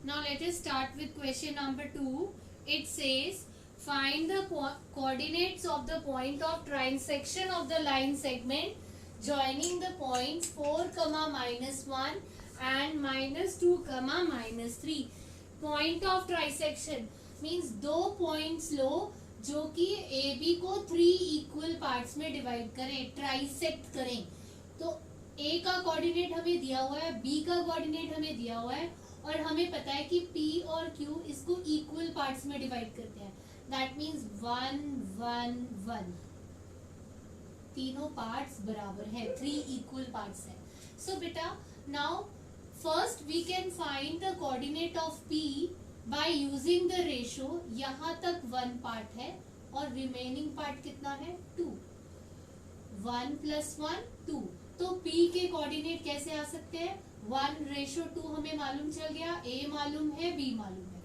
Now let us start with question number 2. It says find the coordinates of the point of trisection of the line segment joining the points 4, -1 and -2, -3. Point of trisection means दो points लो जो कि A B को 3 equal parts में divide करें, trisect करें. तो ए का coordinate हमें दिया हुआ है, बी का कोऑर्डिनेट हमें दिया हुआ है और हमें पता है कि P और Q इसको इक्वल पार्ट्स में डिवाइड करते हैं. दैट मीन्स 1 1 1 तीनों पार्ट्स बराबर है, 3 इक्वल पार्ट्स है. सो बेटा now first we can find the coordinate of P by using the ratio. यहाँ तक 1 पार्ट है और रिमेनिंग पार्ट कितना है 2. 1 + 1 2. तो P के कोऑर्डिनेट कैसे आ सकते हैं? 1:2 हमें मालूम चल गया, A मालूम है, B मालूम है.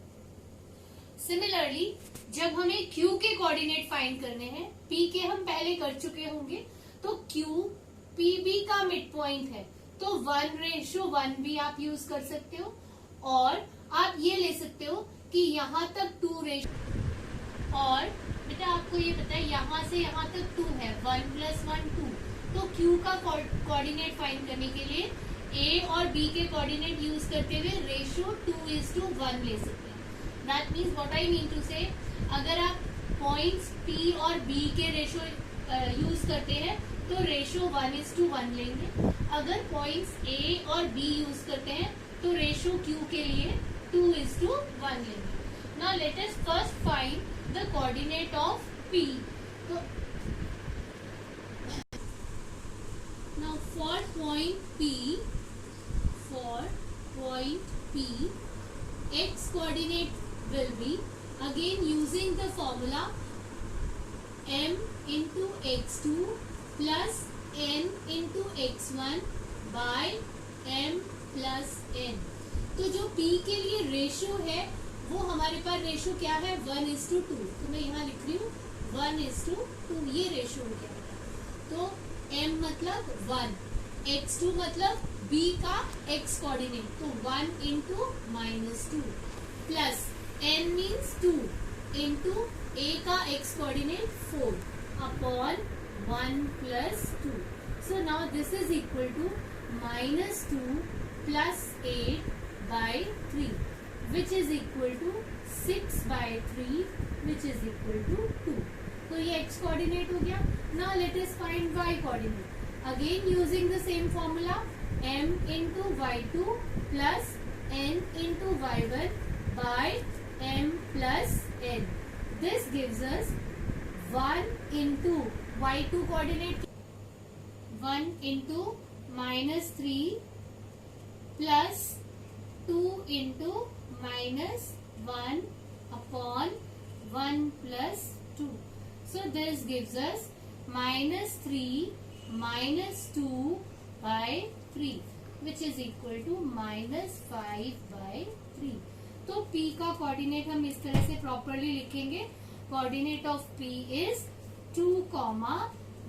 सिमिलरली जब हमें Q के कोऑर्डिनेट फाइंड करने हैं, P के हम पहले कर चुके होंगे, तो Q PB का मिड पॉइंट है, तो 1:1 भी आप यूज कर सकते हो. और आप ये ले सकते हो कि यहाँ तक 2 और बेटा आपको ये पता है यहाँ से यहाँ तक 2 है, 1 + 1 2. तो Q का कोऑर्डिनेट फाइंड करने के लिए A और B के कोऑर्डिनेट यूज करते हुए रेशो 2:1 ले सकते हैं. That means what I mean to say, अगर आप पॉइंट्स P और B के रेशो यूज करते हैं तो रेशो 1:1 लेंगे. अगर पॉइंट्स A और B यूज करते हैं तो रेशो Q के लिए 2:1 लेंगे. Now let us first find the coordinate of P. तो now for point P, x coordinate will be again using the formula m into x2 plus n into x1 by m plus n. तो जो P के लिए ratio है वो हमारे पास ratio क्या है 1:2. तो मैं यहाँ लिख रही हूँ 1:2. ये रेशो हो गया. तो m मतलब 1, x2 मतलब b का x कोऑर्डिनेट, तो 1 × -2 plus n means 2 into a का x coordinate 4 upon 1 + 2. So now this is equal to -2 + 8/3 which is equal to 6/3 which is equal to 2. तो ये x कोऑर्डिनेट हो गया. Now let us find y coordinate. Again using the same formula, m into y2 plus n into y1 by m plus n. This gives us 1 into y2 coordinate 1 into -3 plus 2 into -1 upon 1 plus 2. So this gives us -3 -2/3 which is equal to -5/3. तो P का coordinate हम इस तरह से properly लिखेंगे. Coordinate of P is 2,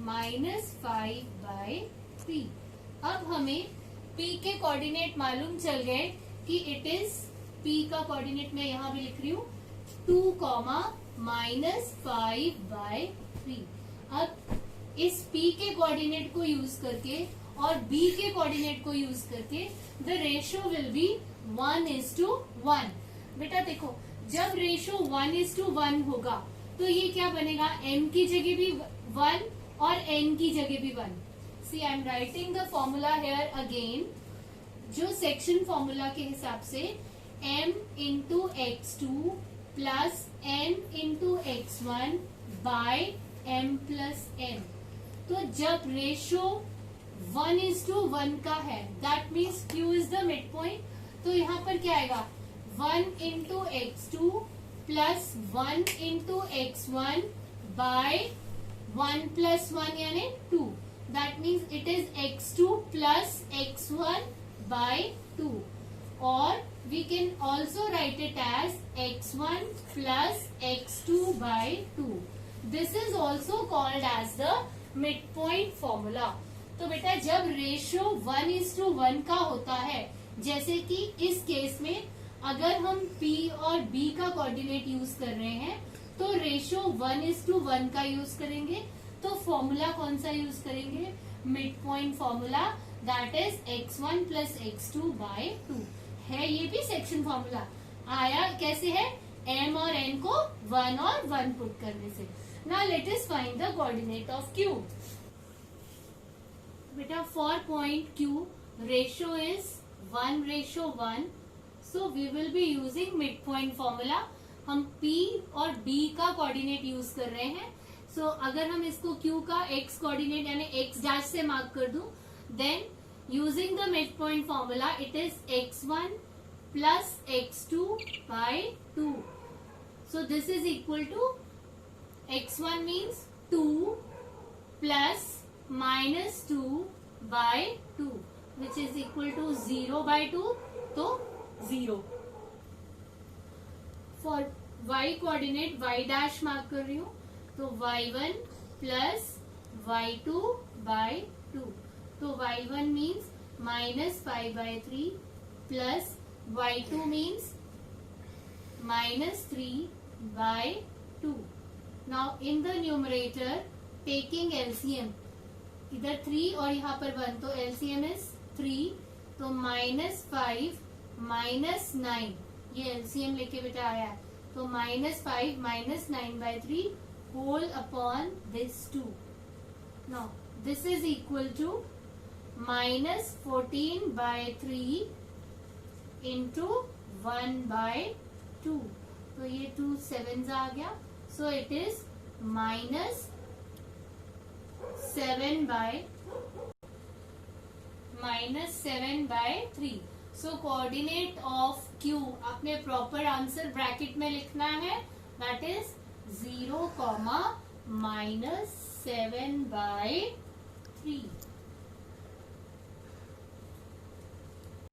-5/3. अब हमें P के कोऑर्डिनेट मालूम चल गए कि इट इज P का कोऑर्डिनेट मैं यहाँ भी लिख रही हूँ 2, -5/3. अब इस P के कोऑर्डिनेट को यूज करके और B के कोऑर्डिनेट को यूज करके द रेशो विल बी 1:1. बेटा देखो, जब रेशो 1:1 होगा तो ये क्या बनेगा, m की जगह भी 1 और n की जगह भी 1. See I am writing the formula here again. जो सेक्शन फॉर्मूला के हिसाब से m × x2 plus n × x1 by m plus n. तो जब रेशो 1:1 का है that means Q is the mid point. तो यहाँ पर क्या आएगा 1 × x2 प्लस 1 × x1 बाय 1 + 1 यानी 2. That means it is x2 plus x1 by 2. और we can also write it as x1 plus x2/2. This is also called as the midpoint formula. तो बेटा जब रेशियो 1:1 का होता है, जैसे कि इस केस में अगर हम P और B का कोऑर्डिनेट यूज कर रहे हैं तो रेशो 1:1 का यूज करेंगे। तो फॉर्मूला कौन सा यूज करेंगे? Mid point formula, that is x1 plus x2/2 है। ये भी सेक्शन फॉर्मूला आया कैसे है? m और n को 1 और 1 पुट करने से। Now let us find the coordinate of Q। बेटा for point Q ratio is 1:1, so we will be using mid point formula. हम P और B का कोऑर्डिनेट यूज कर रहे हैं। सो अगर हम इसको Q का x कोऑर्डिनेट यानी x डैश से मार्क कर दूं, then using the mid point formula it is x1 plus x2/2. So this is equal to x1 means 2 plus minus 2/2 which is equal to 0/2, तो 0. For y coordinate y dash mark कर रही हूँ, तो y1 plus y2/2. तो y1 means minus 5/3 plus y2 means minus 3/2. Now in the numerator taking LCM, इधर 3 और यहाँ पर 1, तो LCM is 3, तो -5 -9, ये LCM लेके बेटा आया है, तो -5 -9/3 whole upon this 2. Now this is equal to -14/3 into 1/2. तो ये 2 7s आ गया, so it is -7/3. So coordinate of Q अपने प्रॉपर आंसर ब्रैकेट में लिखना है, that is 0, -7/3.